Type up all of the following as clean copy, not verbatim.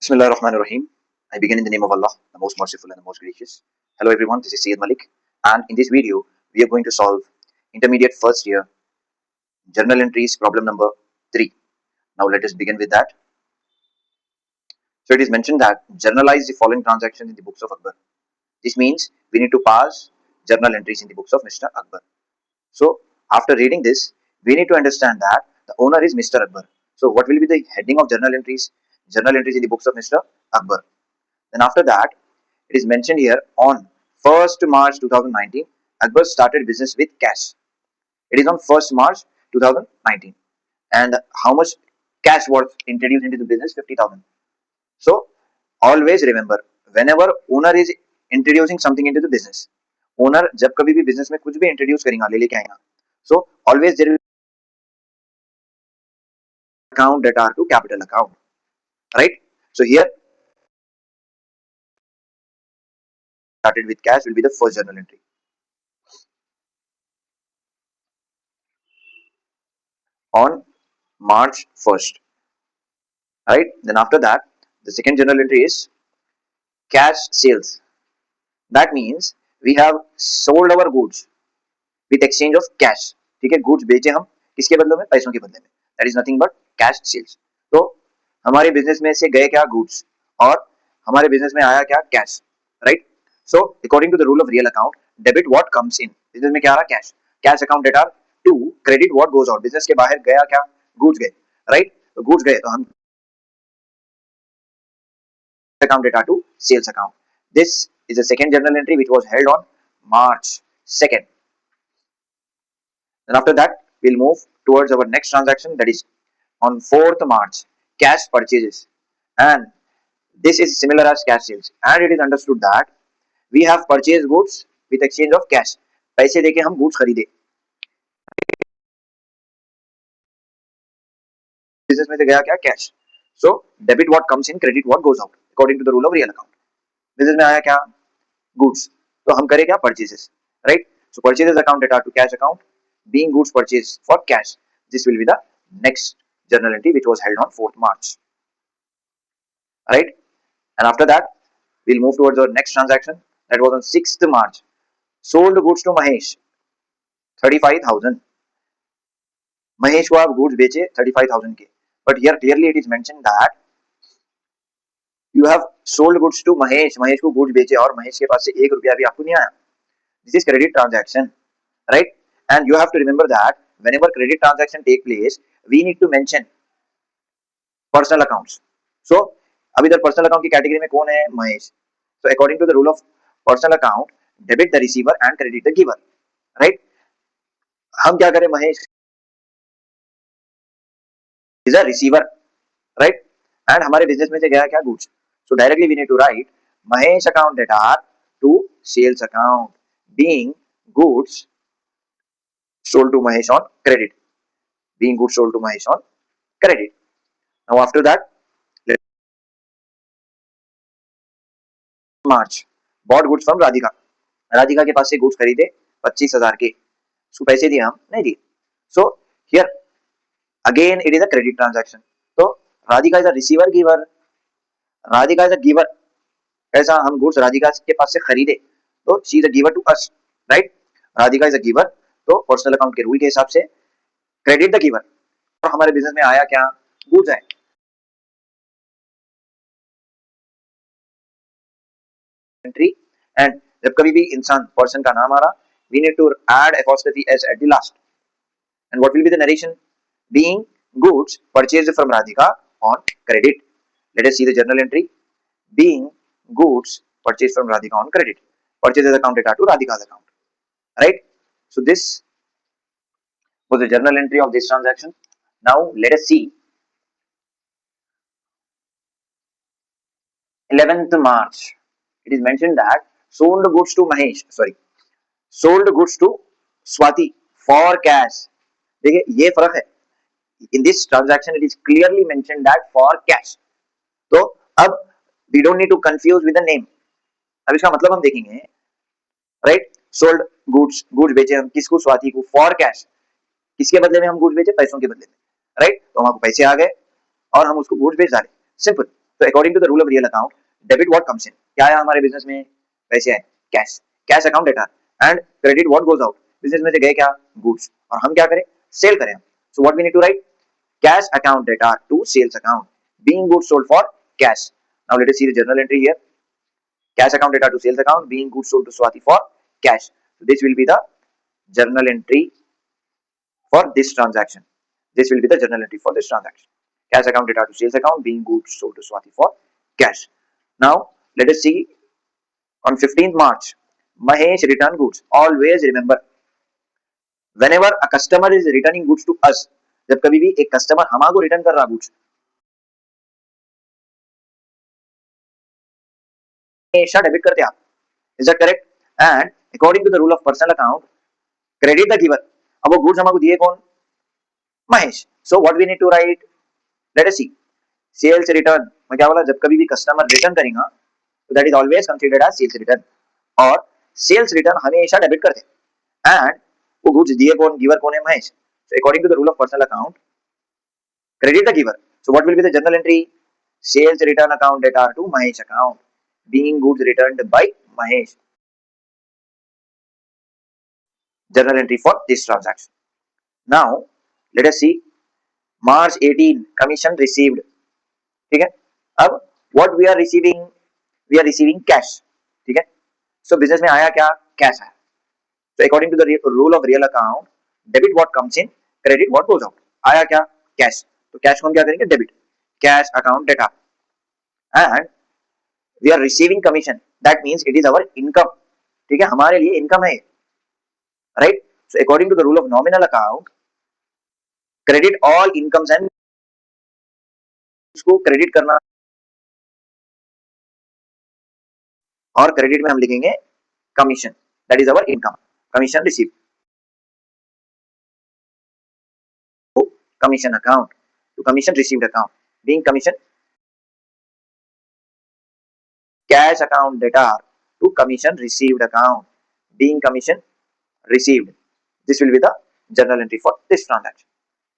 Bismillahirrahmanirrahim. I begin in the name of Allah, the most merciful and the most gracious. Hello everyone, this is Syed Malik, and in this video, we are going to solve intermediate first year journal entries problem number 3. Now let us begin with that. So it is mentioned that journalize the following transactions in the books of Akbar. This means we need to pass journal entries in the books of Mr. Akbar. So after reading this, we need to understand that the owner is Mr. Akbar. So what will be the heading of journal entries? Journal entries in the books of Mr. Akbar. Then after that, it is mentioned here on 1st March 2019, Akbar started business with cash. It is on 1st March 2019. And how much cash was introduced into the business? 50,000. So always remember, whenever owner is introducing something into the business, owner जब कभी भी business में कुछ भी introduce करेगा ले लेके आएगा, so always there will be account that are to capital account, right? So here started with cash will be the first journal entry on March 1st. Right, then after that the second journal entry is cash sales. That means we have sold our goods with exchange of cash. ठीक है, goods बेचे हम किसके बदले में? पैसों के बदले में. That is nothing but cash sales. तो हमारे बिजनेस में से गए क्या? goods. और हमारे बिजनेस में आया क्या? cash. Right. So according to the rule of real account, debit what comes in. Business में क्या आ रहा? cash. Cash account debtor to credit what goes out. Business के बाहर गया क्या? goods गए. Right. तो goods गए तो हम account data to sales account. This is the second journal entry which was held on March 2nd. Then after that, we'll move towards our next transaction, that is on 4th March, cash purchases. And this is similar as cash sales. And it is understood that we have purchased goods with exchange of cash. पैसे देके हम goods खरीदे. Business में से गया क्या? Cash. So debit what comes in, credit what goes out, according to the rule of real account. Business में आया क्या? Goods. तो हम करें क्या? Purchases. Right. So purchases account data to cash account, being goods purchased for cash. This will be the next journal entry which was held on 4th March. Right. And after that, we'll move towards our next transaction. That was on 6th March. Sold goods to Mahesh, 35,000. Mahesh को आप goods बेचे 35,000 के. But here clearly it is mentioned that you have sold goods to Mahesh. Mahesh को goods बेचे और महेश के पास से 1 रुपया भी आपको नहीं आया. This is credit transaction, right? And you have to remember that whenever credit transaction take place, we need to mention personal accounts. So अब इधर personal account की कैटेगरी में कौन है? Mahesh. So according to the rule of personal account, debit the receiver and credit the giver, right? हम क्या करें? Mahesh is a receiver, right? And हमारे बिजनेस में से गया क्या? goods. So directly we need to write Mahesh account debtor to sales account, being goods sold to Mahesh on credit, being goods sold to Mahesh on credit. Now after that, March bought goods from Radhika. Radhika के पास से goods खरीदे 25,000 के. उसको पैसे दिए हम? नहीं दिए. So here again it is a credit transaction. So Radhika is a receiver giver. Radhika is a giver. ऐसा हम goods राधिका के पास से खरीदे तो she is a giver to us, right? Radhika is a giver. तो पर्सनल अकाउंट के rule के हिसाब से क्रेडिट द गिवर. और हमारे बिजनेस में आया क्या? goods है. एंट्री. एंड जब कभी भी इंसान पर्सन का नाम आ रहा, we need to add apostrophe s at the last. And what will be the narration? Being goods purchased from Radhika on credit. Let us see the journal entry. Being goods purchased from Radhika on credit. Purchases account data to Radhika's account. Right? So this was the journal entry of this transaction. Now let us see 11th March. It is mentioned that sold goods to Mahesh. Sold goods to Swati for cash. देखिए ये फर्क है. In this transaction it is clearly mentioned that for cash. तो अब we don't need to confuse with the name. अब इसका मतलब हम देखेंगे, right? Sold goods बेचे हम किसको? स्वाति को for cash. किसके बदले में हम goods बेचे? पैसों के बदले में, right? तो हमको पैसे आ गए और हम उसको goods बेच डाले. Simple. तो according to the rule of real account debit what comes in, क्या है हमारे बिजनेस में, पैसे है cash, cash account data, and credit what goes out, business में से गए क्या गुड्स, और हम क्या करें सेल करें। So what we need to write, cash account data to sales account being goods sold for cash. Now let us see the journal entry here, cash account data to sales account being goods sold to Swati for cash. So this will be the journal entry for this transaction. This will be the journal entry for this transaction. Cash account data to sales account being goods sold to Swati for cash. Now let us see on 15th March, Mahesh returned goods. Always remember, whenever a customer is returning goods to us, जब कभी भी एक customer हमारे return कर रहा goods, हमेशा debit करते आप, is that correct? And according to the rule of personal account credit the giver, अब वो गुड्स हमको दिए कौन, Mahesh. So what we need to write, let us see sales return में क्या बोला, जब कभी भी कस्टमर रिटर्न करेगा तो that is always considered as sales return, और सेल्स रिटर्न हमेशा डेबिट करते हैं, एंड वो गुड्स दिए कौन, गिवर कौन है, Mahesh. So according to the rule of personal account credit the giver, so what will be the journal entry, sales return account data to Mahesh account being goods returned by Mahesh, journal entry for this transaction. Now let us see March 18 commission received, ठीक है। अब what we are receiving, we are receiving cash, ठीक है। so business में आया क्या, cash आया। so according to the rule of real account debit what comes in, credit what goes out, आया क्या कैश, तो कैश को हम क्या करेंगे debit, cash account data, and we are receiving commission, that means it is our income, ठीक है, हमारे लिए इनकम है, right. so according to the rule of nominal account credit all incomes and उसको क्रेडिट करना, और क्रेडिट में हम लिखेंगे commission, that is our income, commission receive, commission account to commission received account being commission, cash account data to commission received account being commission received. This will be the journal entry for this transaction.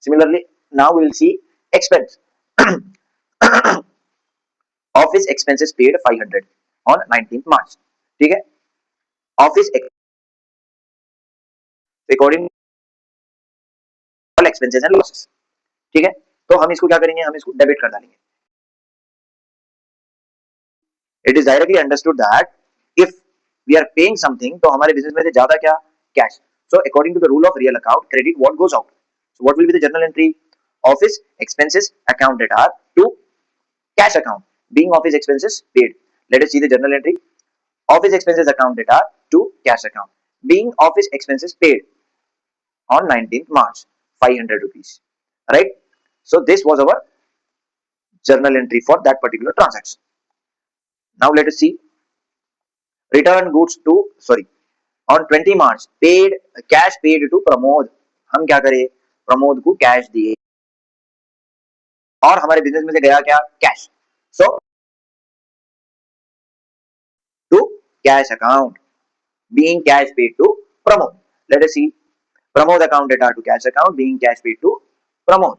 Similarly, now we will see expense. Office expenses paid 500 on 19th March. ठीक है, office according all expenses and losses, ठीक है। तो हम इसको क्या करेंगे, हम इसको डेबिट कर डालेंगे। It is directly understood that if we are paying something, तो हमारे बिजनेस में से ज्यादा क्या, cash. So according to the rule of real account credit what goes out, so what will be the journal entry, office expenses account data to cash account being office expenses paid. Let us see the journal entry, office expenses account data to cash account being office expenses paid on 19th March 500 rupees, right? So this was our journal entry for that particular transaction. Now let us see return goods to, sorry, on 20 March paid cash paid to Pramod, हम क्या करें, प्रमोद को cash दिए और हमारे business में से गया क्या, cash. So to cash account being cash paid to Pramod. Let us see Pramod account data to cash account being cash paid to Pramod.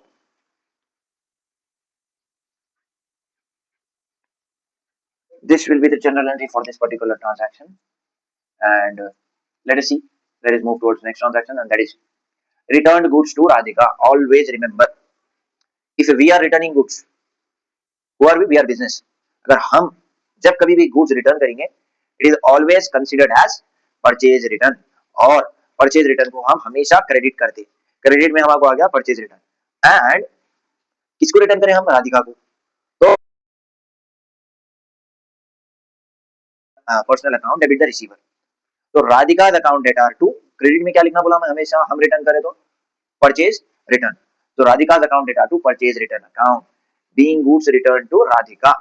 This will be the journal entry for this particular transaction, and let us see. Let us move towards next transaction, and that is returned goods to Radhika. Always remember, if we are returning goods, who are we? We are business. अगर हम जब कभी भी goods return करेंगे, it is always considered as purchase return, और purchase return को हम हमेशा क्रेडिट करते हैं। क्रेडिट में हमारे आ गया purchase return, एंड किसको रिटर्न करें हम, राधिका को। तो personal account debit the receiver, तो Radhika account data to credit में क्या लिखना बोला, मैं हमेशा हम रिटर्न करें तो परचेज रिटर्न, तो Radhika account data to purchase return account being goods return to Radhika,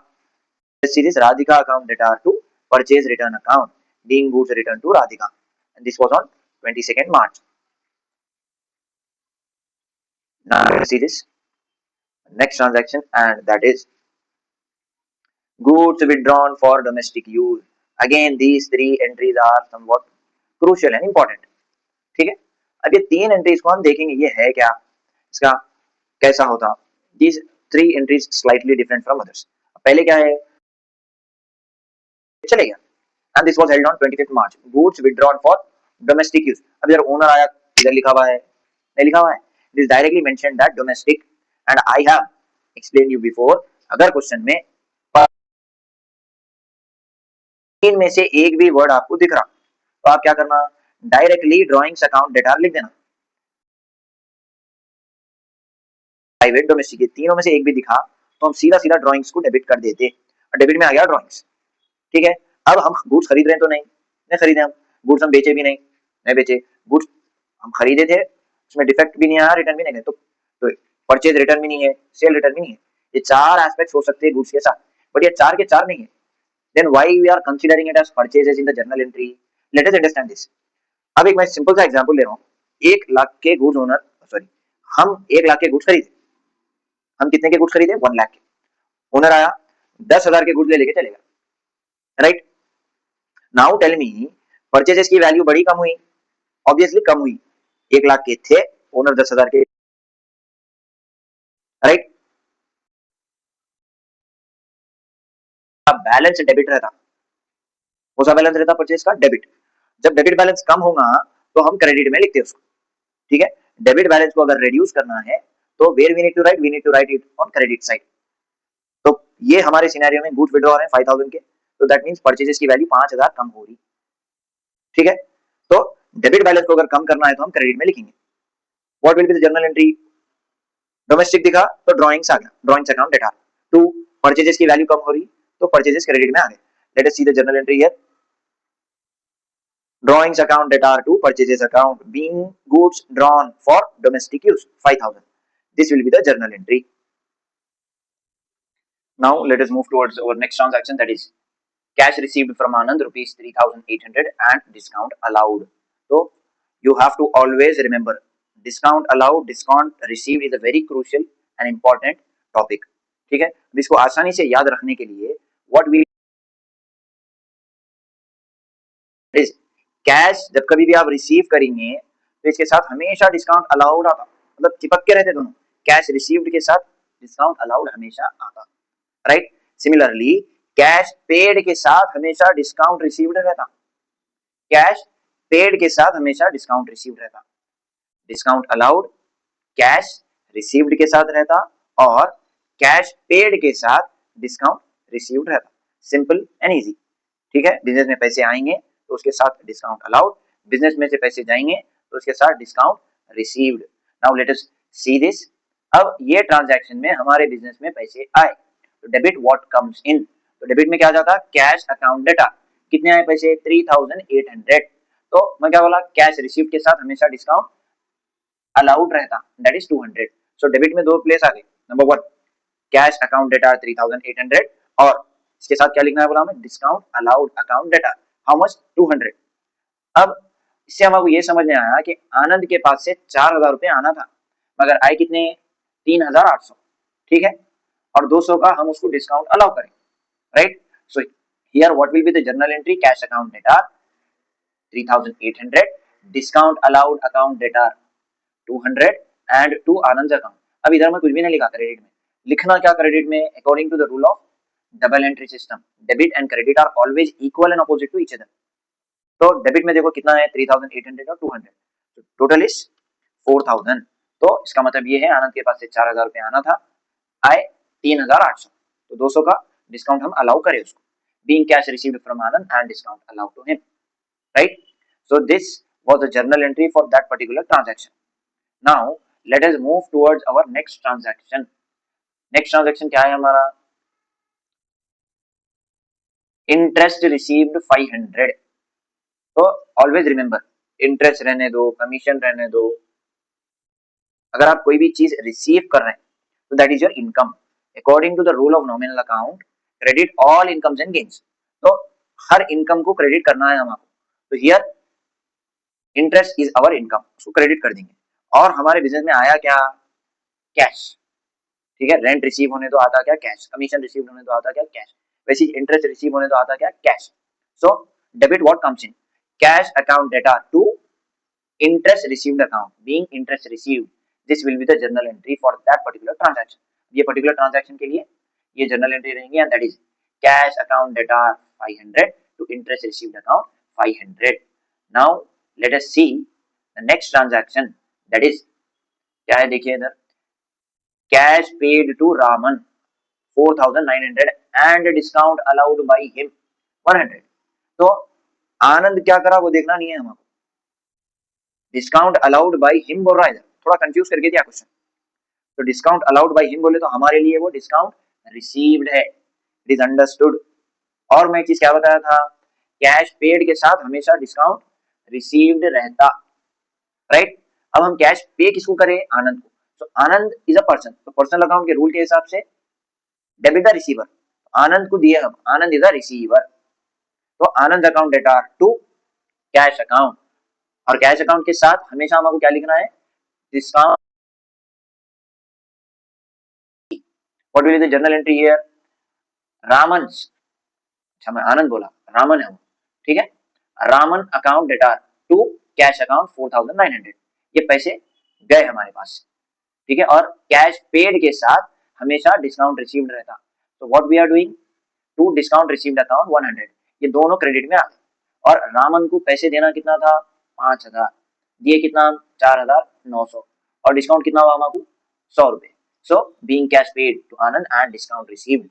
series Radhika account data to purchase return account being goods return to Radhika, and this was on 22nd March. Now let's see this next transaction, and that is goods withdrawn for domestic use. Again these three entries are somewhat crucial and important, ठीक है। अब ये तीन entries को हम देखेंगे, ये है क्या, इसका कैसा होता, these three entries slightly different from others. पहले क्या है, चले गया, and this was held on 25th March, goods withdrawn for domestic use. अब इधर ओनर आया, इधर लिखा हुआ है, नहीं लिखा हुआ है, it is directly mentioned that domestic, and I have explain you before, अगर क्वेश्चन में तीन में से एक भी वर्ड आपको दिख रहा तो आप क्या करना, डायरेक्टली ड्राइंग्स अकाउंट डेटा लिख देना, प्राइवेट डोमेस्टिक ये तीनों में से एक भी दिखा तो हम सीधा सीधा ड्राइंग्स को डेबिट कर देते, और डेबिट में आ गया ड्राइंग्स, ठीक है। अब हम गुड्स खरीद रहे हैं तो नहीं, नहीं खरीदे हम, गुड्स हम बेचे भी नहीं, नहीं बेचे, गुड्स हम खरीदे थे, उसमें डिफेक्ट भी नहीं आया, रिटर्न भी नहीं गए, तो परचेज रिटर्न भी नहीं है, सेल रिटर्न भी नहीं है, ये चार एस्पेक्ट्स हो सकते हैं गुड्स के साथ, बट ये चार के चार नहीं है, then why we are considering it as purchases in the journal entry, let us understand this. अब एक मैं सिंपल सा एग्जांपल ले रहा हूँ, 1 लाख के गुड्स ओनर, सॉरी, हम 1 लाख के गुड्स खरीदे, हम कितने के गुड्स खरीदे, 1 लाख के, ओनर आया 10,000 के गुड्स ले लेके चलेगा, right. Now tell me, purchases की वैल्यू बढ़ी कम हुई, ऑब्वियसली कम हुई, 1 लाख के थे, ओनर 10,000 के, राइट। बैलेंस डेबिट रहता, कौन सा बैलेंस रहता, परचेज का डेबिट, जब डेबिट बैलेंस कम होगा तो हम क्रेडिट में लिखते हैं उसको, ठीक है। डेबिट बैलेंस को अगर रिड्यूस करना है तो where we need to write it on credit side, तो ये हमारे सिनेरियो में गुड्स विड्रॉ है 5,000 के, तो दैट मींस परचेजेस की वैल्यू 5,000 कम हो रही, ठीक है। तो डेबिट बैलेंस को अगर कम करना है तो हम क्रेडिट में लिखेंगे, what will be the journal entry, domestic दिखा तो ड्राइंग्स आ गया, drawings account data, to purchases की वैल्यू कम हो रही तो परचेजेस क्रेडिट में आ गए, let us see the journal entry here, drawings account data to purchases account being goods drawn for domestic use 5,000, this will be the journal entry. Now let us move towards our next transaction, that is cash received from Anand rupees 3,800 and discount allowed. So you have to always remember discount allowed, discount received is a very crucial and important topic, ठीक है। इसको आसानी से याद रखने के लिए what we is cash जब कभी भी आप रिसीव करेंगे तो इसके साथ हमेशा डिस्काउंट अलाउड आता, मतलब चिपक के रहते दोनों, कैश रिसीव्ड के साथ डिस्काउंट अलाउड हमेशा आता, राइट। सिमिलरली कैश पेड के साथ हमेशा डिस्काउंट रिसीव्ड रहता, कैश पेड के साथ हमेशा डिस्काउंट रिसीव्ड रहता, डिस्काउंट अलाउड कैश रिसीव्ड के साथ रहता और कैश पेड के साथ डिस्काउंट रिसीव्ड रहता, सिंपल एंड इजी, ठीक है। बिजनेस में पैसे आएंगे तो उसके साथ डिस्काउंट अलाउड, बिजनेस में से पैसे जाएंगे तो उसके साथ discount received. Now let us see this, अब ये ट्रांजैक्शन में हमारे बिजनेस में पैसे आए तो डेबिट व्हाट कम्स इन, तो डेबिट में क्या जाता, कैश अकाउंट डेटा, कितने आए पैसे 3,800, तो मैं क्या बोला, कैश रिसीव्ड के साथ हमेशा डिस्काउंट अलाउड रहता, दैट इज 200, सो डेबिट में दो प्लेस आ गए, नंबर 1 कैश अकाउंट डेटा 3,800 और इसके साथ क्या लिखना है बोला हमें, discount allowed account data, how much 200। अब इससे हमको ये समझ में आया कि आनंद के पास से 4,000 रुपए आना था मगर आए कितने 3,800, ठीक है, और 200 का हम उसको डिस्काउंट अलाउ करें, right. So here what will be the journal entry, cash account डेटा 3,800, डिस्काउंट अलाउड अकाउंट डेटा 200 एंड टू आनंद अकाउंट। अब इधर में कुछ भी नहीं लिखा क्रेडिट में, लिखना क्या क्रेडिट में, according to the rule of double entry system, debit and credit are always equal and opposite to each other, तो डेबिट में देखो कितना है 3,800 और 200, टोटल इज 4,000, तो इसका मतलब ये है आनंद के पास से 4,000 रुपए आना था, आए 3,800, तो 200 का डिस्काउंट हम अलाउ करें उसको, being cash received from Anand and discount allow to him, right. So this was the journal entry for that particular transaction. Now let us move towards our next transaction, next transaction क्या है हमारा, interest received 500, तो always remember interest रहने दो, commission रहने दो, अगर आप कोई भी चीज रिसीव कर रहे हैं तो that is your income, according to the rule of nominal account credit all incomes and gains, तो हर इनकम को क्रेडिट करना है हमको, तो here interest is our income, उसको क्रेडिट कर देंगे, और हमारे बिजनेस में आया क्या, कैश, ठीक है, रेंट रिसीव होने तो आता क्या, कैश, कमीशन रिसीव होने तो आता क्या, कैश, वैसे इंटरेस्ट रिसीव होने तो आता क्या, cash, so debit what comes in, cash account data to interest received account being interest received, this will be the journal entry for that particular transaction, ये particular transaction के लिए ये journal entry रहेंगी and that is cash account डेटा 500 to interest received account 500. Now let us see the next transaction that is क्या है, देखिए इधर cash paid to Raman 4900 and discount allowed by him 100. तो आनंद क्या करा वो देखना नहीं है हमको, डिस्काउंट अलाउड बाय हिम बोल रहा है, थोड़ा कंफ्यूज करके दिया क्वेश्चन. तो डिस्काउंट अलाउड बाय हिम बोले तो हमारे लिए वो डिस्काउंट रिसीव्ड है, इट इज अंडरस्टूड. और मैं चीज क्या बताया था, कैश पेड के साथ हमेशा डिस्काउंट रिसीव्ड रहता, राइट. अब हम कैश पे किसको करें, आनंद को. तो आनंद इज अ पर्सन, तो पर्सनल अकाउंट के रूल के हिसाब से डेबिट द रिसीवर, आनंद को दिए हम, आनंद इज अ रिसीवर. तो Anand account data to cash account, और कैश अकाउंट के साथ हमेशा हमको क्या लिखना है, discount. What will be the journal entry here, Raman, अच्छा मैं आनंद बोला, रामन है वो, ठीक है. Raman account data to cash account 4900, ये पैसे गए हमारे पास, ठीक है. और कैश पेड के साथ हमेशा डिस्काउंट रिसीव्ड रहता. तो what we are doing, to discount received account 100, ये दोनों क्रेडिट में आ गए. और रामन को पैसे देना कितना था, 5000, दिए कितना, 4900, और डिस्काउंट कितना हुआ हमारे 100 रुपए. सो being cash paid to Anand and discount received,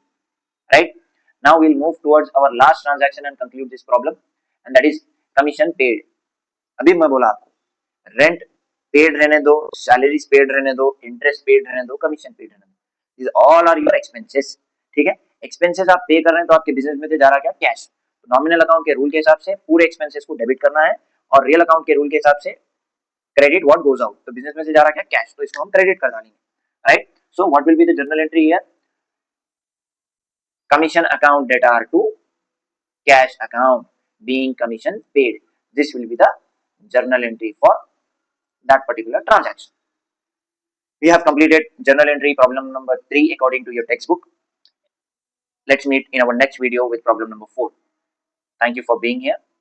right. Now we'll move towards our last transaction and conclude this problem, and that is commission paid. अभी मैं बोला आपको रेंट पेड रहने दो, सैलरीज पेड रहने दो, इंटरेस्ट पेड रहने दो, कमीशन पेड रहने दो, these all are your expenses, ठीक है. एक्सपेंसेस आप पे कर रहे हैं तो आपके बिजनेस में से जा रहा क्या, कैश. तो नॉमिनल अकाउंट के रूल के हिसाब से पूरे एक्सपेंसेस को डेबिट करना है, और रियल अकाउंट के रूल के हिसाब से क्रेडिट व्हाट गोज आउट. तो बिजनेस में से जा रहा क्या, कैश, तो इसको हम क्रेडिट कर डालेंगे, right. So what will be the journal entry here, commission account data to cash account being commission paid. This will be the journal entry for that particular transaction. We have completed journal entry problem number 3 according to your textbook. Let's meet in our next video with problem number 4. Thank you for being here.